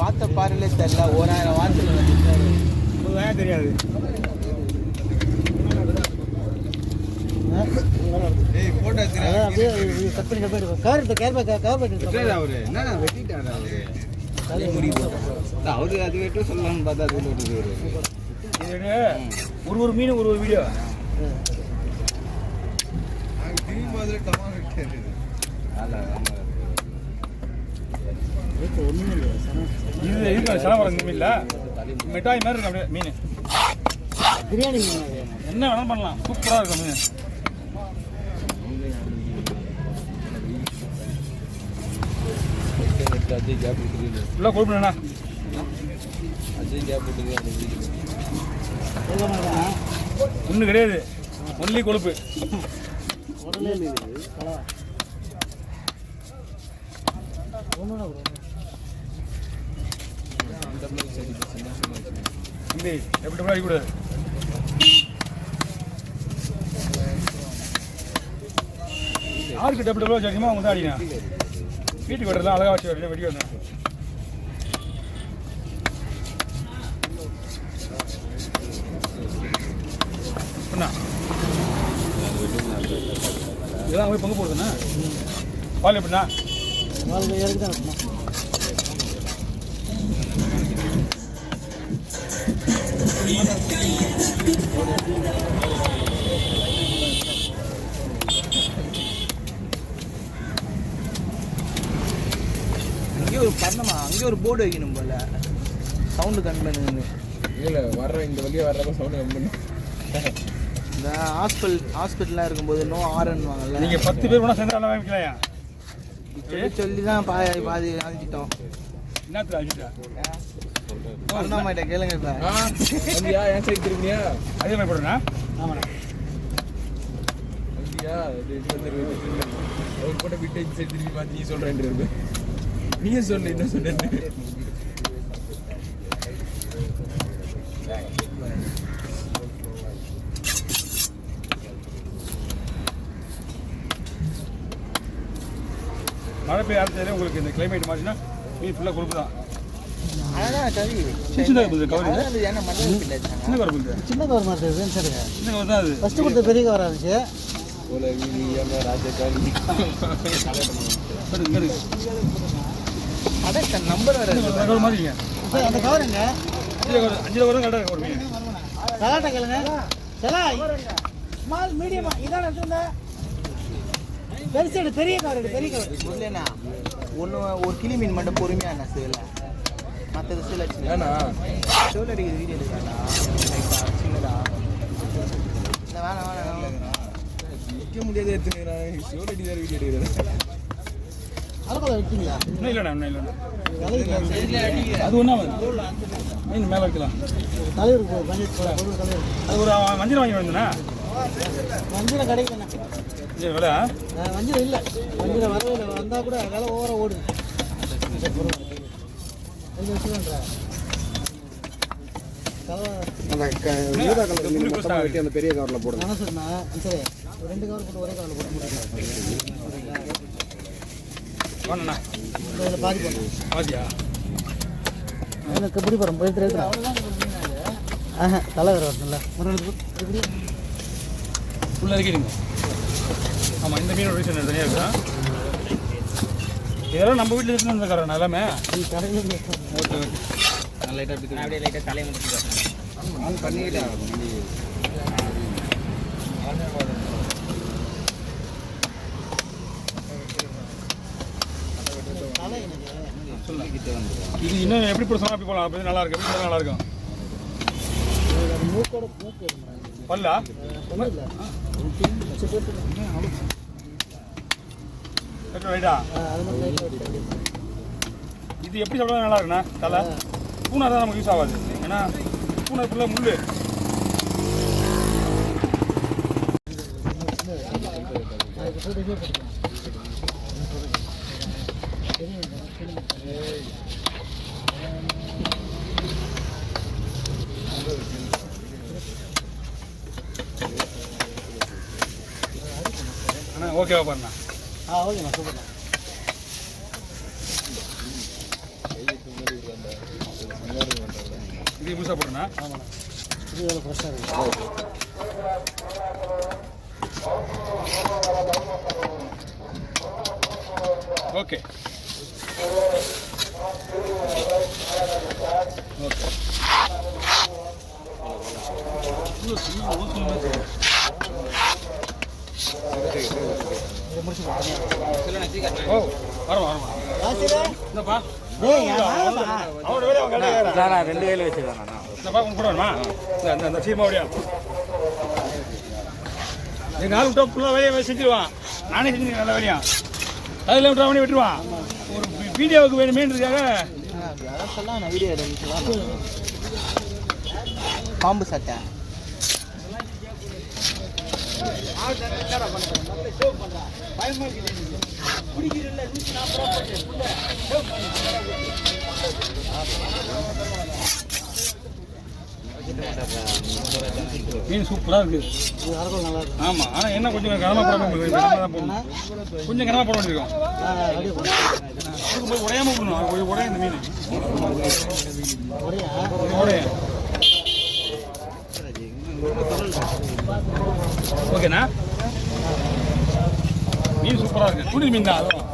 பார்த்த பாருல தெரியல 1000 வாரத்துல தெரியாது. அவரு அது வெட்டு சொல்லலாம்னு பார்த்தா ஒரு மீன் ஒரு வீடியோ மிட்டாய் மாதிரி இருக்கு அப்படியே மீன் பிரியாணி என்ன வேணாலும் பண்ணலாம் சூப்பரா இருக்கும் மீன். ஃபுல்லாக கொழுப்புண்ணா ஒன்றும் கிடையாது, ஒன்லி கொழுப்பு. எப்படி அடிக்கூடாது. யாருக்கு டபுள் டபுளாக வச்சு அவங்க தான் அடிக்கணும். வீட்டுக்கு வரலாம் அழகாக வச்சு வரல வெடி வரணும். இதெல்லாம் போய் பங்கு போடுதுண்ணா. பால் எப்படின்னா அங்கேயே ஒரு பண்ணமா, அங்கேயே ஒரு போர்டு வைக்கணும் போல. சவுண்டு கம்மி பண்ணுங்க. இல்லை வர்ற இந்த வழியாக வர்றப்ப சவுண்டு கம்மி பண்ணு. இந்த ஹாஸ்பிட்டலாக இருக்கும்போது நோ ஆர்ன்னு வாங்கல. நீங்கள் 10 பேர் வேணா சேர்ந்து நல்லா வாங்கிக்கலையா சொல்லி தான் பாதி அழிச்சிட்டோம். என்னத்துல அழிச்சிட்டா பண்ணமாட்ட கேளுங்க. இப்போ ஏன் சைடு திரும்பியா அதே மாதிரி போடுறா. ஆமாண்ணா அப்படியா போட்ட விட்டு சைடு திரும்பி பார்த்து நீ சொல்கிறேன். நீயே சொல்லு என்ன சொன்னேன்னு. மழை பெய்ய ஆரம்பிச்சாலே உங்களுக்கு இந்த கிளைமேட் மாறினா மீன் ஃபுல்லாக கொழுப்பு தான். சின்ன கவர் மாதிரி சின்ன கவர் தான் அது. ஃபஸ்ட்டு கொடுத்த பெரிய கவர் இருந்துச்சு. நம்பர் கவர் மாதிரிங்க அந்த கவருங்க 5 கவர் கரெக்டாக இருக்கும். மீன் கலாட்டா கேளுங்க. ஸ்மால் மீடியமா இதான் எடுத்துருந்தா பெருசு பெரிய கவர் பெரிய கவர் இல்லைண்ணா. ஒரு கிளி மீன் மட்டும் பொறுமையா என்ன செய்யல. மற்றது சில சோல் அடிக்கிறது வீடியோ எடுக்காடா சின்னதா. இல்லை வேணாம் நிற்க முடியாது. எடுத்துக்கிறேன் சோல் அடி வேறு வீடியோ எடுக்கிறேன். அலப்பதை வைக்கீங்களா? இன்னும் இல்லைண்ணா இன்னும் இல்லைண்ணா. அது ஒன்றா மீன் மேலே வைக்கலாம். தலைவர் அது ஒரு மஞ்சள் வாங்கி வந்தேண்ணா. மஞ்சளை கிடைக்கலண்ணா. விலை வஞ்சிரம் இல்லை. வஞ்சிரம் வரவே வந்தால் கூட விலை ஓவராக ஓடுது. அந்த பெரிய கவரில் போடுங்க. மனசுண்ணா சரி 2 கவர் போட்டு ஒரே கவரில் போட்டு பாதி போடுங்க. பாதியா எனக்கு எப்படி போகிறோம் எடுத்து தலைவர் வரணும்ல ஃபுல்லாக இருக்கிடுங்க. ஆமாம் இந்த மீனோட ரீசன் தனியாக இருக்கா. இதெல்லாம் நம்ம வீட்டில் எடுத்துன்னு வந்துருக்காரண்ணா எல்லாமே. ஓகே லைட்டாக அப்படியே லைட்டாக தலையை முடிச்சு பண்ணிக்கிட்டேன். இது இன்னும் எப்படி போட சொன்னால் அப்படி போகலாம். அப்படி நல்லா இருக்கும். எப்படி நல்லா இருக்கும். பல்லா ரைட்டா. இது எப்படி சாப்பிட்டா நல்லா இருக்குண்ணா. தலை பூனா தான் நமக்கு யூஸ் ஆகாது. ஏன்னா பூனை ஃபுல்லாக முள்ளு. அண்ணா ஓகேவா பாருண்ணா? ஓகேண்ணா சூப்பர்ண்ணா. இது புதுசாக போடுண்ணா? ஆமாண்ணா, இது எவ்வளோ ஃப்ரெஷ்ஷாக இருக்குது. Okay okay. ஓ வரும் வரும். என்னப்பா அவனோட வேலையை அவங்க கேட்க 2 கையில் வச்சுருக்காங்கண்ணா. என்னப்பா உங்க கூட வேணுமா? இந்த சீமா ஓடியா எங்கள் ஆள் விட்டா ஃபுல்லாக வேலையை செஞ்சிருவான். நானே செஞ்சு நல்ல வேலையா அதில் விட்டா அவனே விட்டுருவான். ஒரு வீடியோவுக்கு வேணுமேன்றதுக்காக அதான் சொல்லலாம். நான் வீடியோ எடுக்கலாம். பாம்பு சட்டை மீன் சூப்பராக இருக்குது. ஆமாம், ஆனால் என்ன கொஞ்சம் கனமாக போடணும். கொஞ்சம் கனமாக போட வேண்டியிருக்கும். அதுக்கு உடையாமல் போடணும். உடைய இந்த மீன் உடைய. ஓகேண்ணா, மீன் சூப்பராக இருக்குது. துணி மீன் தான். அதுவும்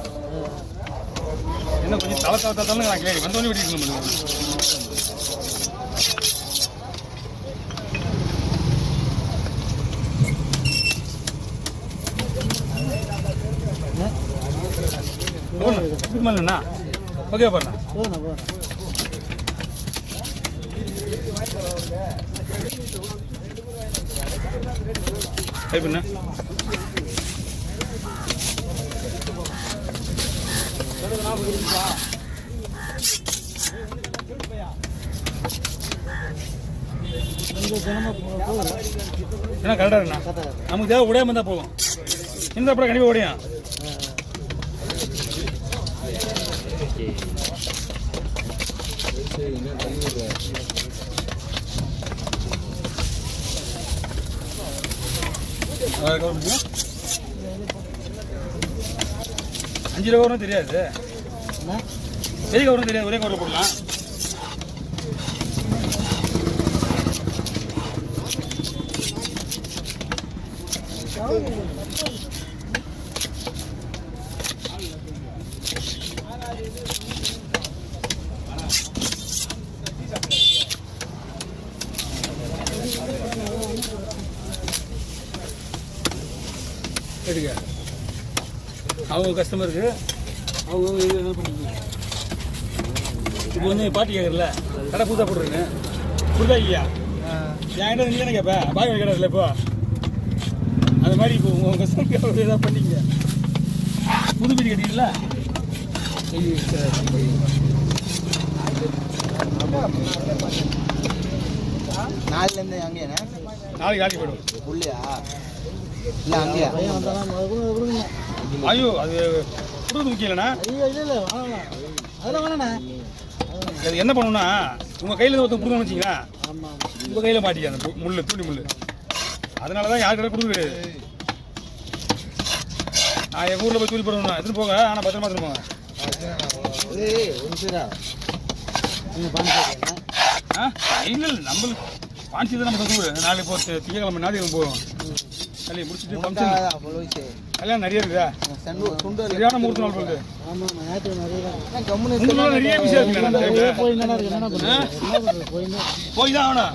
என்ன கொஞ்சம் தலை நான் கேட்க வந்தோடனே வெட்டிக்கணும். மேலண்ணா ஓகே பாருண்ணா. கைப்பண்ணா என்ன கரெக்டாக இருக்குண்ணா. நமக்கு தேவை உடையாம இருந்தால் போதும். இந்த அப்புறம் கண்டிப்பாக உடையும். அஞ்சு ரூபா வரும் தெரியாது. எதுக்கு வரும் தெரியாது. ஒரே கவரில் போடலாம். எடுக்க அவங்க கஸ்டமருக்கு அவங்க இது பண்ணிக்கோங்க. இப்போ வந்து பாட்டி கேட்குறல கடை புதுசாக போட்டுருங்க. புதுசாக இல்லையா? என்கிட்ட நீ தானே கேட்பேன். பாய் கிடையாதுல்ல இப்போ. அது மாதிரி இப்போ உங்கள் கஸ்டமருக்கு எதாவது பண்ணிக்கங்க. புது வீடு கட்டிங்களா? நாளையிலேருந்து அங்கேயா? நாளைக்கு நாளைக்கு போய்டும். உள்ளையா? இல்லை அங்கேயா? ஐயோ அது கொடுக்குறது முக்கியம் இல்லைண்ணா. இல்லை அதெல்லாம் வேணாண்ணா. அது என்ன பண்ணணும்னா உங்கள் கையில் ஒருத்தர் கொடுக்கணும்னு வச்சிங்களா, உங்கள் கையில் மாட்டிக்க அந்த முள், தூண்டி முள். அதனால தான் யாருக்கிட்ட கொடுக்க கிடையாது. நான் எங்கள் ஊரில் போய் தூரி போடணும். எடுத்துன்னு போங்க, ஆனால் பத்திரமா எடுத்துன்னு போங்க. இல்லை நம்மளுக்கு பான்சி தான் நம்ம சொல்லுவோம். நாளைக்கு போட்டு திங்கக்கிழமை நாளைக்கு போவோம். கல்யாணம் முடிச்சுட்டு ஃபங்க்ஷன் கல்யாணம் நிறைய இருக்குதா? சரியான மூர்த்த நாள் போகுது. நிறைய விஷயம் இருக்குல்ல. போய் தான் ஆகணும்.